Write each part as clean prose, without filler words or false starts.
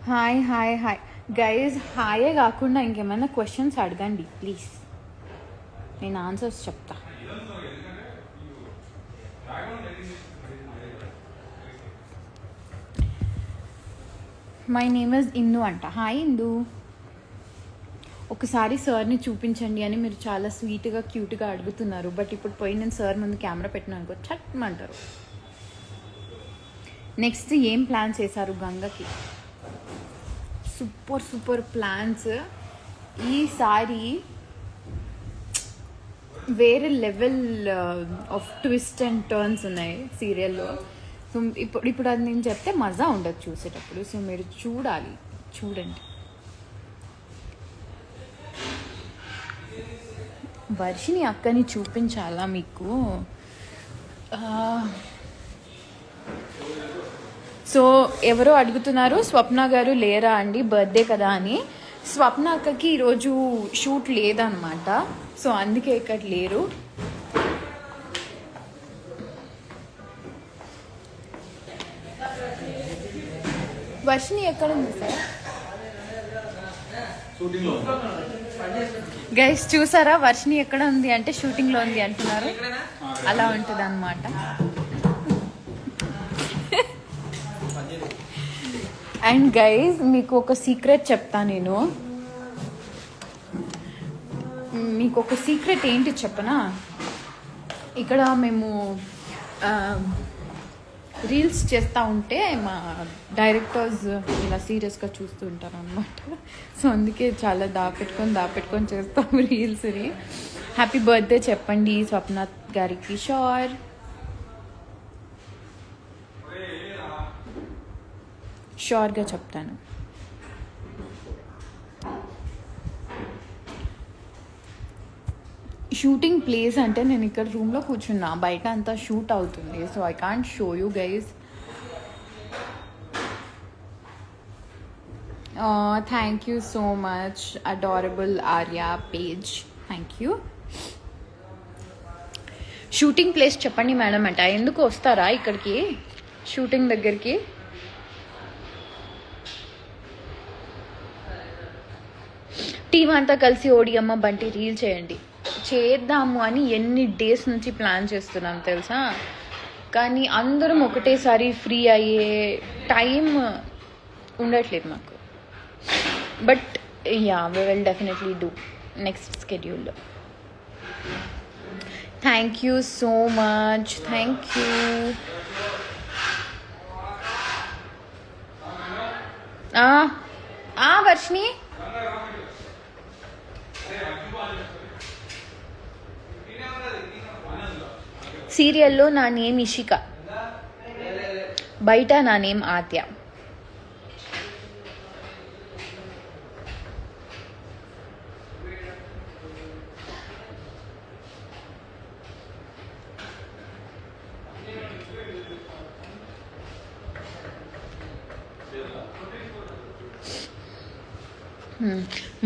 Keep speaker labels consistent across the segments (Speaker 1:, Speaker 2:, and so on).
Speaker 1: Hi hi hi guys, హాయే కాకుండా ఇంకేమైనా questions అడగండి ప్లీజ్, నేను ఆన్సర్స్ చెప్తా. మై నేమ్ ఇస్ ఇందు అంట. హాయ్ ఇందు. ఒకసారి సార్ని చూపించండి అని మీరు చాలా స్వీట్గా క్యూట్గా అడుగుతున్నారు. బట్ ఇప్పుడు పోయి నేను సార్ ముందు కెమెరా పెట్టినా అనుకో చట్మంటారు. నెక్స్ట్ ఏం ప్లాన్ చేశారు గంగకి? Super super plans. ఈసారి వేరే level of twist and turns ఉన్నాయి సీరియల్లో. సో ఇప్పుడు అది నేను చెప్తే మజా ఉండదు చూసేటప్పుడు. సో మీరు చూడండి. వర్షిని అక్కని చూపించాలా మీకు? సో ఎవరో అడుగుతున్నారు, స్వప్న గారు లేరా అండి, బర్త్డే కదా అని. స్వప్న అక్కకి ఈరోజు షూట్ లేదనమాట, సో అందుకే ఇక్కడ లేరు. వర్షిని ఎక్కడ ఉంది సార్? గైస్ చూసారా, వర్షిని ఎక్కడ ఉంది అంటే షూటింగ్లో ఉంది అంటున్నారు. అలా ఉంటుంది అన్నమాట. అండ్ గైజ్ మీకు ఒక సీక్రెట్ చెప్తా నేను. మీకు ఒక సీక్రెట్ ఏంటి చెప్పనా? ఇక్కడ మేము రీల్స్ చేస్తూ ఉంటే మా డైరెక్టర్స్ ఇలా సీరియస్గా చూస్తూ ఉంటారు అనమాట. సో అందుకే చాలా దాపెట్టుకొని చేస్తాం రీల్స్ని. హ్యాపీ బర్త్డే చెప్పండి స్వప్న గారికి. షూర్గా చెప్తాను. షూటింగ్ ప్లేస్ అంటే నేను ఇక్కడ రూమ్లో కూర్చున్నా, బయట అంతా షూట్ అవుతుంది. So I can't show you guys. Thank you so much adorable Arya page, thank you. Shooting place చెప్పండి మేడం అంట. ఎందుకు వస్తారా ఇక్కడికి షూటింగ్ దగ్గరికి? టీమ్ అంతా కలిసి ఓడియమ్మ బంటి రీల్ చేద్దాము అని ఎన్ని డేస్ నుంచి ప్లాన్ చేస్తున్నాం తెలుసా. కానీ అందరం ఒకటేసారి ఫ్రీ అయ్యే టైం ఉండట్లేదు మాకు. But yeah, we will definitely do next స్కెడ్యూల్లో. Thank you so much, thank you. Varshini సీరియల్లో నా నేమ్ ఇషిక, బయట నా నేమ్ ఆద్య.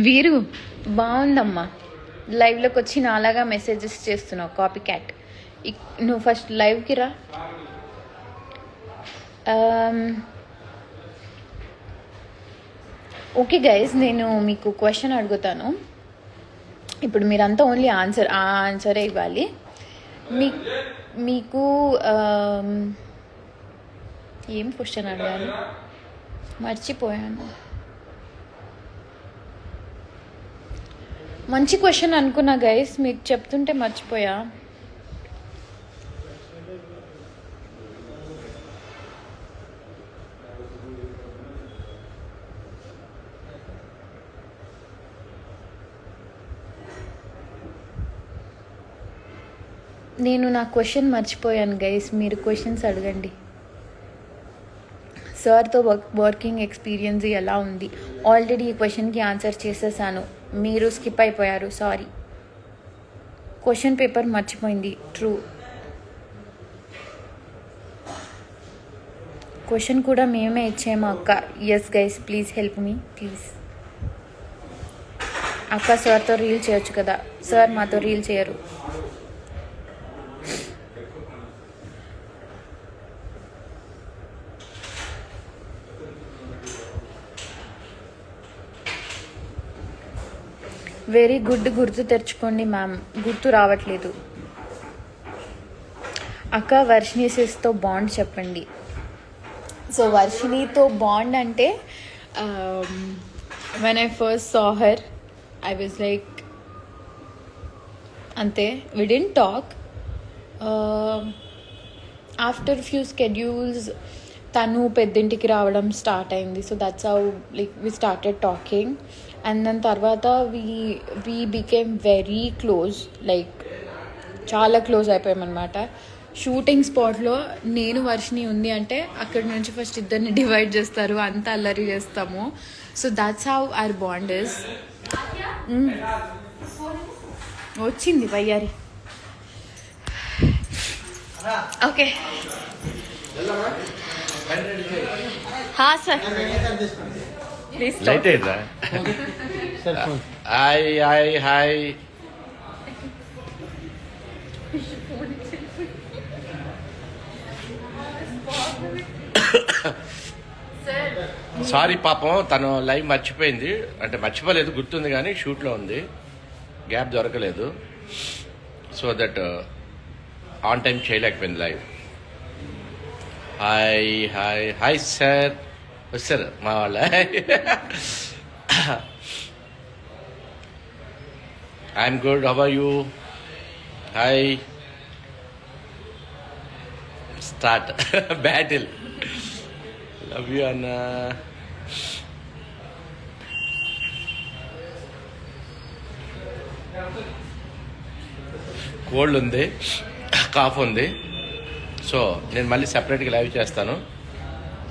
Speaker 1: వీరు బాగుందమ్మా, లైవ్లోకి వచ్చి నాలాగా మెసేజెస్ చేస్తున్నావు, కాపీ క్యాట్. నువ్వు ఫస్ట్ లైవ్కి రా. ఓకే గైజ్, నేను మీకు క్వశ్చన్ అడుగుతాను. ఇప్పుడు మీరంతా ఓన్లీ ఆన్సరే ఇవ్వాలి. మీకు ఏం క్వశ్చన్ అడగాలి మర్చిపోయాను. మంచి క్వశ్చన్ అనుకున్నా గైస్, మీకు చెప్తుంటే మర్చిపోయా. నేను నా క్వశ్చన్ మర్చిపోయాను గైస్, మీరు క్వశ్చన్స్ అడగండి. సార్తో వర్కింగ్ ఎక్స్పీరియన్స్ ఎలా ఉంది? ఆల్రెడీ ఈ క్వశ్చన్కి ఆన్సర్ చేసేసాను, మీరు స్కిప్ అయిపోయారు, సారీ. క్వశ్చన్ పేపర్ మర్చిపోయింది, ట్రూ. క్వశ్చన్ కూడా మేమే ఇచ్చాము అక్క. Yes guys, please help me please. అక్క సార్తో రీల్ చేయొచ్చు కదా. సార్ మాతో రీల్ చేయరు. వెరీ గుడ్, గుర్తు తెచ్చుకోండి మ్యామ్. గుర్తు రావట్లేదు. అక్క వర్షిణి సిస్తో బాండ్ చెప్పండి. సో వర్షిణితో బాండ్ అంటే when I first saw her I was like అంతే. We didn't talk. After few schedules తను పెద్దింటికి రావడం స్టార్ట్ అయింది. So that's how like we started talking. And దాని తర్వాత we became very close, like చాలా క్లోజ్ అయిపోయామన్నమాట. షూటింగ్ స్పాట్లో నేను వర్షిణి ఉంది అంటే అక్కడి నుంచి ఫస్ట్ ఇద్దరిని డివైడ్ చేస్తారు, అంతా అల్లరి చేస్తాము. So that's how our bond is. వచ్చింది వయ్యారి. Okay sir please
Speaker 2: hi hi hi. Sorry పాపం, తను లైవ్ మర్చిపోయింది. అంటే మర్చిపోలేదు, గుర్తుంది కానీ షూట్లో ఉంది, గ్యాప్ దొరకలేదు. సో దట్ ఆన్ టైం చేయలేకపోయింది live. Hi hi hi sir. వచ్చారు మా వాళ్ళ. I'm good, how are you? Hi. Start battle. Love you అన్న. కోల్డ్ ఉంది, కాఫ్ ఉంది. సో నేను మళ్ళీ సెపరేట్గా లైవ్ చేస్తాను.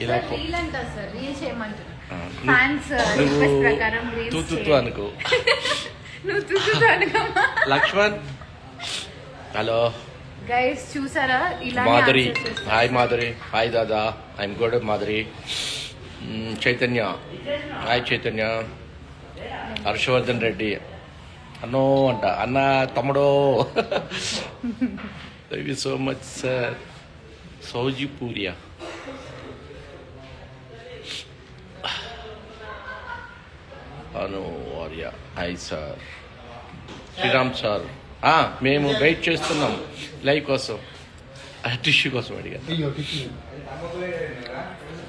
Speaker 2: ఇలా నువ్వు తూతూ అనుకో. లక్ష్మణ్ హలో
Speaker 1: గైస్, చూసారా?
Speaker 2: మాధురి హాయ్. మాధురి హాయ్ దాదా. I'm good Madhuri. Chaitanya hi Chaitanya. Harshavardhan Reddy అన్నో అంట, అన్న తమ్ముడో. Thank you so much sir. సౌజీపూరియా Anu Arya hi sir. Sriram sir మేము వెయిట్ చేస్తున్నాం లైవ్ కోసం. టిష్యూ కోసం అడిగా.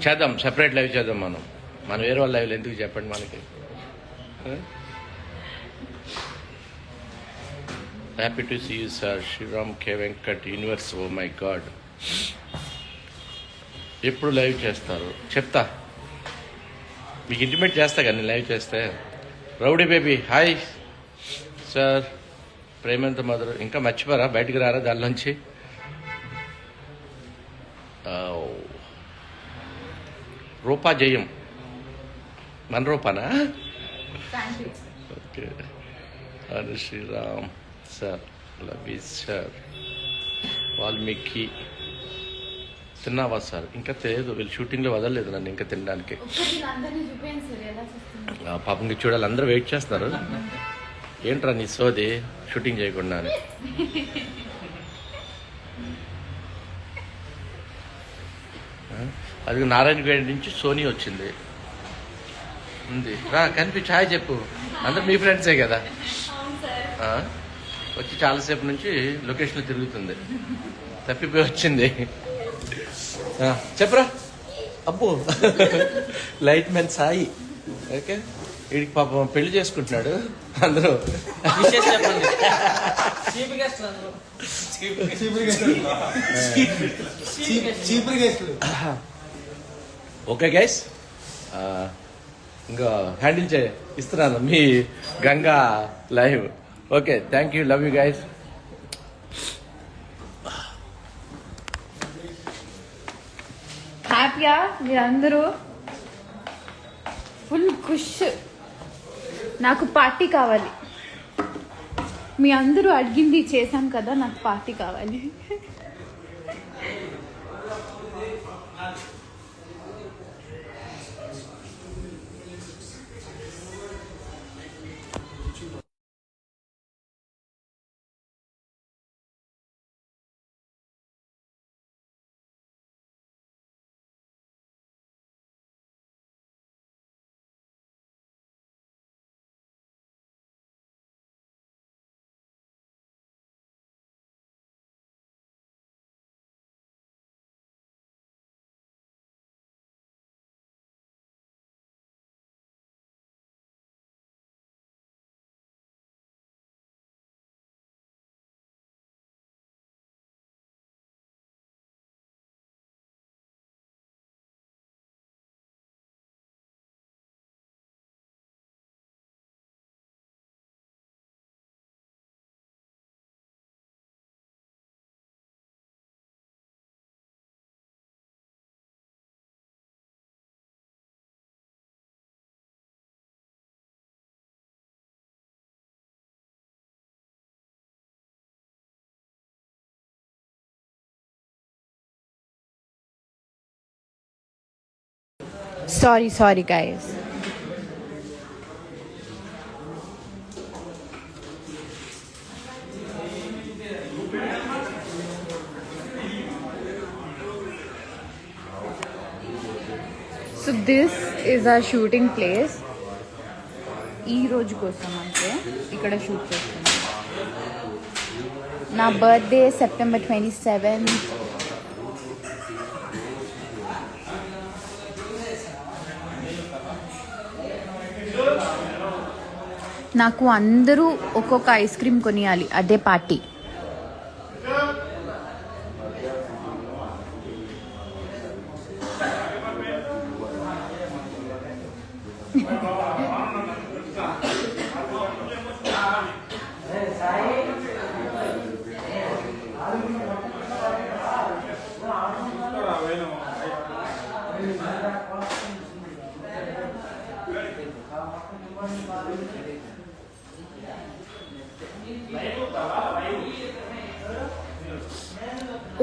Speaker 2: చేద్దాం, సెపరేట్ లైవ్ చేద్దాం. మనం వేరే వాళ్ళ లైవ్లు ఎందుకు చెప్పండి మనకి. Happy to see you sir. Sriram K Venkat universe. Oh my god. ఎప్పుడు లైవ్ చేస్తారు చెప్తా, మీకు ఇంటిమేట్ చేస్తా కానీ లైవ్ చేస్తే. Rowdy baby hi sir. ప్రేమంత మధురు ఇంకా మర్చిపోరా, బయటికి రారా దానిలోంచి. రూపా జయం మన రూపానా? Okay. Hari Sriram sir. Love you sir. Valmiki తిన్నావా సార్? ఇంకా తెలియదు, వీళ్ళు షూటింగ్లో వదలలేదు నన్ను ఇంకా తినడానికి. పాపం ఇంక చూడాలి, అందరూ వెయిట్ చేస్తున్నారు. ఏంట్రా నీ సోది షూటింగ్ చేయకుండా అని. అది నారాయణగేడ్ నుంచి సోనీ వచ్చింది ఉంది. రా కనిపించి హాయ్ చెప్పు. అందరు మీ ఫ్రెండ్సే కదా. వచ్చి చాలాసేపు నుంచి లొకేషన్లో తిరుగుతుంది, తప్పిపోయి వచ్చింది. చెప్పరా అబ్బో. Light man Sai. ఓకే, వీడికి పాపం పెళ్లి చేసుకుంటున్నాడు. అందరూ చెప్పండి. ఓకే గైస్, ఇంకా హ్యాండిల్ ఇస్తున్నాను మీ Ganga live. Okay, thank you, love you guys.
Speaker 1: హ్యాపీయా మీరందరూ? ఫుల్ ఖుష్. నాకు పార్టీ కావాలి. మీ అందరూ అడిగింది చేశాం కదా, నాకు పార్టీ కావాలి. Sorry, guys. So this is our shooting place. ఈ రోజు కోసం అంటే ఇక్కడ షూట్ చేస్తున్నాం. నా బర్త్డే September 27th. నాకు అందరూ ఒక్కొక్క ఐస్ క్రీమ్ కొనియాలి, అదే పార్టీ.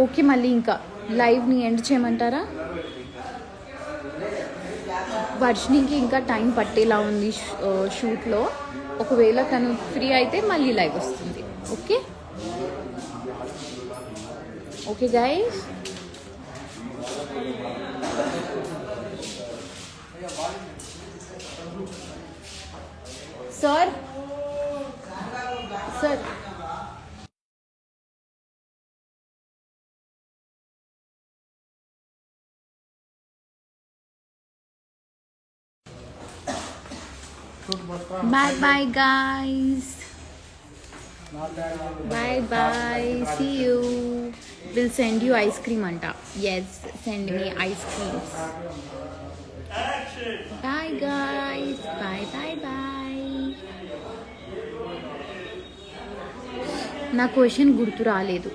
Speaker 1: ఓకే, మళ్ళీ ఇంకా లైవ్ని ఎండ్ చేయమంటారా? వర్షినికి ఇంకా టైం పట్టేలా ఉంది షూట్లో. ఒకవేళ తను ఫ్రీ అయితే మళ్ళీ లైవ్ వస్తుంది. Okay okay guys, sir bye guys, bye, see you. We'll send you ice cream anta. Yes, send me ice creams. Bye guys, bye. నా క్వశ్చన్ గుర్తు రాలేదు.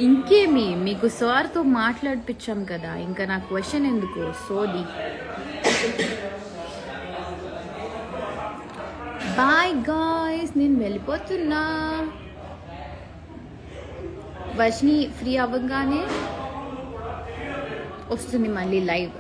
Speaker 1: ఇంకేమి, మీకు సార్తో మాట్లాడిపించాం కదా, ఇంకా నా క్వశ్చన్ ఎందుకు సోది. బాయ్ గాయ్స్, నేను వెళ్ళిపోతున్నా. వర్షిని ఫ్రీ అవ్వగానే వస్తుంది మళ్ళీ లైవ్.